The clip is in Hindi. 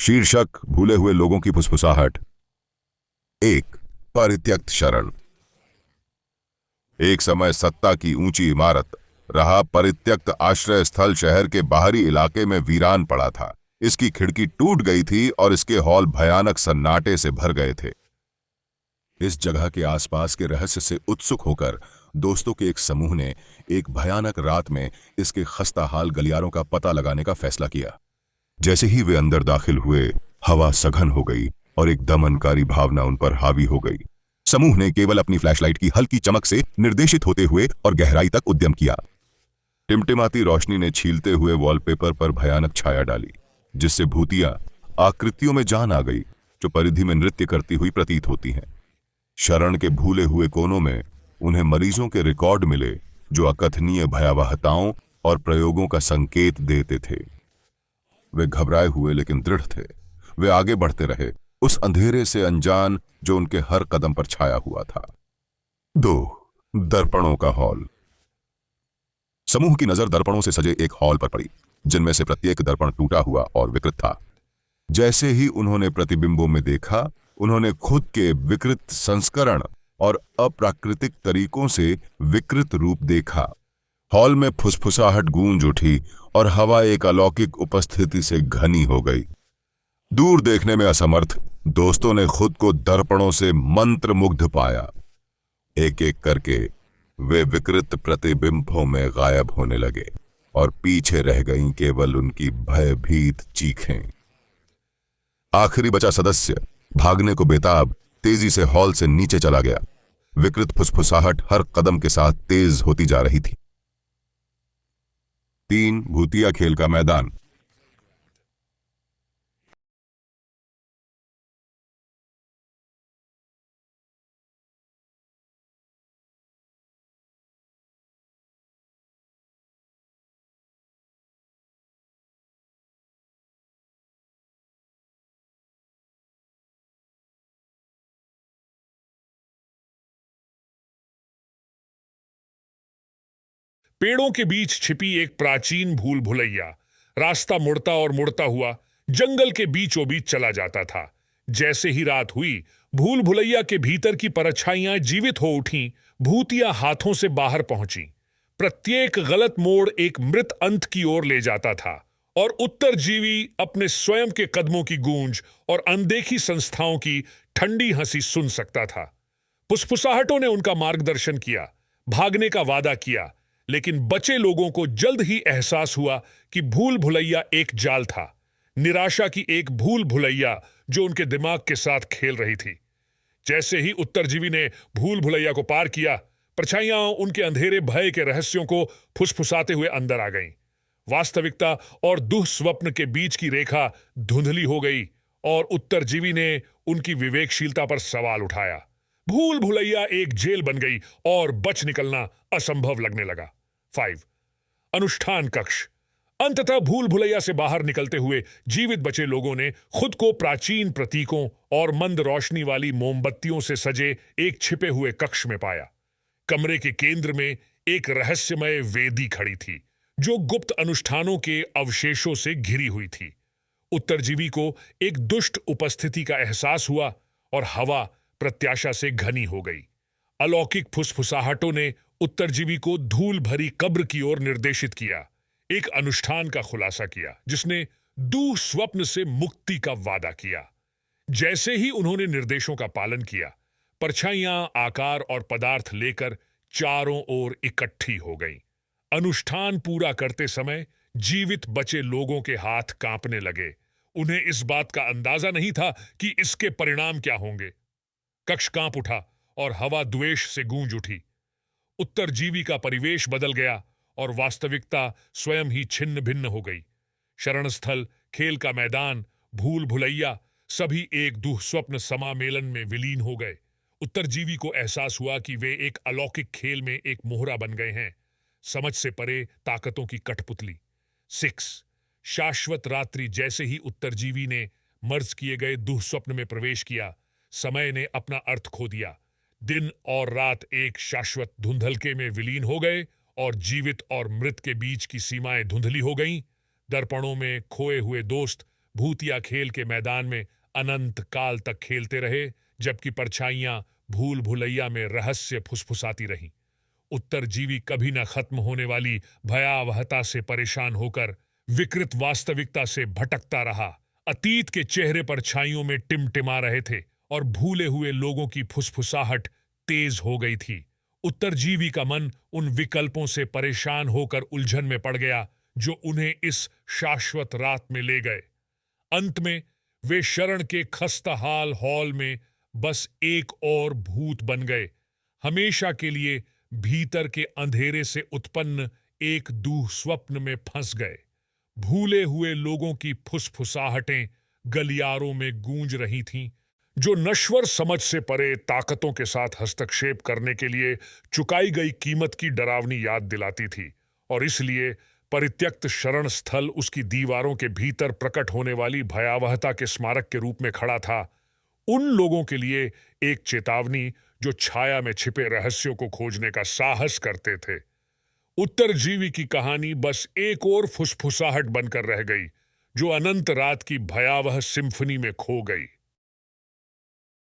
शीर्षक भूले हुए लोगों की फुसफुसाहट। एक परित्यक्त शरण। एक समय सत्ता की ऊंची इमारत रहा परित्यक्त आश्रय स्थल शहर के बाहरी इलाके में वीरान पड़ा था। इसकी खिड़की टूट गई थी और इसके हॉल भयानक सन्नाटे से भर गए थे। इस जगह के आसपास के रहस्य से उत्सुक होकर दोस्तों के एक समूह ने एक भयानक रात में इसके खस्ताहाल गलियारों का पता लगाने का फैसला किया। जैसे ही वे अंदर दाखिल हुए, हवा सघन हो गई और एक दमनकारी भावना उन पर हावी हो गई। समूह ने केवल अपनी फ्लैशलाइट की हल्की चमक से निर्देशित होते हुए और गहराई तक उद्यम किया। टिमटिमाती रोशनी ने छीलते हुए वॉलपेपर पर भयानक छाया डाली, जिससे भूतिया आकृतियों में जान आ गई जो परिधि में नृत्य करती हुई प्रतीत होती हैं। शरण के भूले हुए कोनों में उन्हें मरीजों के रिकॉर्ड मिले जो अकथनीय भयावहताओं और प्रयोगों का संकेत देते थे। वे घबराए हुए लेकिन दृढ़ थे। वे आगे बढ़ते रहे, उस अंधेरे से अनजान जो उनके हर कदम पर छाया हुआ था। 2. दर्पणों का हॉल। समूह की नजर दर्पणों से सजे एक हॉल पर पड़ी, जिनमें से प्रत्येक दर्पण टूटा हुआ और विकृत था। जैसे ही उन्होंने प्रतिबिंबों में देखा, उन्होंने खुद के विकृत संस्करण और अप्राकृतिक तरीकों से विकृत रूप देखा। हॉल में फुसफुसाहट गूंज उठी और हवा एक अलौकिक उपस्थिति से घनी हो गई। दूर देखने में असमर्थ दोस्तों ने खुद को दर्पणों से मंत्रमुग्ध पाया। एक एक करके वे विकृत प्रतिबिंबों में गायब होने लगे और पीछे रह गईं केवल उनकी भयभीत चीखें। आखिरी बचा सदस्य भागने को बेताब तेजी से हॉल से नीचे चला गया। विकृत फुसफुसाहट हर कदम के साथ तेज होती जा रही थी। 3. भूतिया खेल का मैदान। पेड़ों के बीच छिपी एक प्राचीन भूल भुलैया रास्ता मुड़ता और मुड़ता हुआ जंगल के बीचों बीच चला जाता था। जैसे ही रात हुई, भूल भुलैया के भीतर की परछाइयां जीवित हो उठीं, भूतिया हाथों से बाहर पहुंची। प्रत्येक गलत मोड़ एक मृत अंत की ओर ले जाता था और उत्तरजीवी अपने स्वयं के कदमों की गूंज और अनदेखी संस्थाओं की ठंडी हंसी सुन सकता था। फुसफुसाहटों ने उनका मार्गदर्शन किया, भागने का वादा किया, लेकिन बचे लोगों को जल्द ही एहसास हुआ कि भूल भुलैया एक जाल था, निराशा की एक भूल भुलैया जो उनके दिमाग के साथ खेल रही थी। जैसे ही उत्तरजीवी ने भूल भुलैया को पार किया, परछाइयां उनके अंधेरे भय के रहस्यों को फुसफुसाते हुए अंदर आ गईं। वास्तविकता और दुःस्वप्न के बीच की रेखा धुंधली हो गई और उत्तरजीवी ने उनकी विवेकशीलता पर सवाल उठाया। भूल भुलैया एक जेल बन गई और बच निकलना असंभव लगने लगा। 5. अनुष्ठान कक्ष। अंततः भूल भुलैया से बाहर निकलते हुए जीवित बचे लोगों ने खुद को प्राचीन प्रतीकों और मंद रोशनी वाली मोमबत्तियों से सजे एक छिपे हुए कक्ष में पाया। कमरे के केंद्र में एक रहस्यमय वेदी खड़ी थी, जो गुप्त अनुष्ठानों के अवशेषों से घिरी हुई थी। उत्तरजीवी को एक दुष्ट उपस्थिति का एहसास हुआ और हवा प्रत्याशा से घनी हो गई। अलौकिक फुसफुसाहटों ने उत्तरजीवी को धूल भरी कब्र की ओर निर्देशित किया, एक अनुष्ठान का खुलासा किया जिसने दुःस्वप्न से मुक्ति का वादा किया। जैसे ही उन्होंने निर्देशों का पालन किया, परछाइयां आकार और पदार्थ लेकर चारों ओर इकट्ठी हो गईं। अनुष्ठान पूरा करते समय जीवित बचे लोगों के हाथ कांपने लगे। उन्हें इस बात का अंदाजा नहीं था कि इसके परिणाम क्या होंगे। कक्ष कांप उठा और हवा द्वेष से गूंज उठी। उत्तरजीवी का परिवेश बदल गया और वास्तविकता स्वयं ही छिन्न भिन्न हो गई। शरणस्थल, खेल का मैदान, भूल भुलैया सभी एक दुःस्वप्न समामेलन में विलीन हो गए। उत्तरजीवी को एहसास हुआ कि वे एक अलौकिक खेल में एक मोहरा बन गए हैं, समझ से परे ताकतों की कठपुतली। 6. शाश्वत रात्रि। जैसे ही उत्तरजीवी ने मर्ज किए गए दुःस्वप्न में प्रवेश किया, समय ने अपना अर्थ खो दिया। दिन और रात एक शाश्वत धुंधलके में विलीन हो गए और जीवित और मृत के बीच की सीमाएं धुंधली हो गईं। दर्पणों में खोए हुए दोस्त भूतिया खेल के मैदान में अनंत काल तक खेलते रहे, जबकि परछाइयां भूल भुलैया में रहस्य फुसफुसाती रहीं। उत्तरजीवी कभी न खत्म होने वाली भयावहता से परेशान होकर विकृत वास्तविकता से भटकता रहा। अतीत के चेहरे परछाइयों में टिमटिमा रहे थे और भूले हुए लोगों की फुसफुसाहट तेज हो गई थी। उत्तरजीवी का मन उन विकल्पों से परेशान होकर उलझन में पड़ गया जो उन्हें इस शाश्वत रात में ले गए। अंत में वे शरण के खस्ताहाल हॉल में बस एक और भूत बन गए, हमेशा के लिए भीतर के अंधेरे से उत्पन्न एक दुःस्वप्न में फंस गए। भूले हुए लोगों की फुसफुसाहटें गलियारों में गूंज रही थीं, जो नश्वर समझ से परे ताकतों के साथ हस्तक्षेप करने के लिए चुकाई गई कीमत की डरावनी याद दिलाती थी, और इसलिए परित्यक्त शरण स्थल उसकी दीवारों के भीतर प्रकट होने वाली भयावहता के स्मारक के रूप में खड़ा था, उन लोगों के लिए एक चेतावनी जो छाया में छिपे रहस्यों को खोजने का साहस करते थे। उत्तरजीवी की कहानी बस एक और फुसफुसाहट बनकर रह गई, जो अनंत रात की भयावह सिम्फनी में खो गई।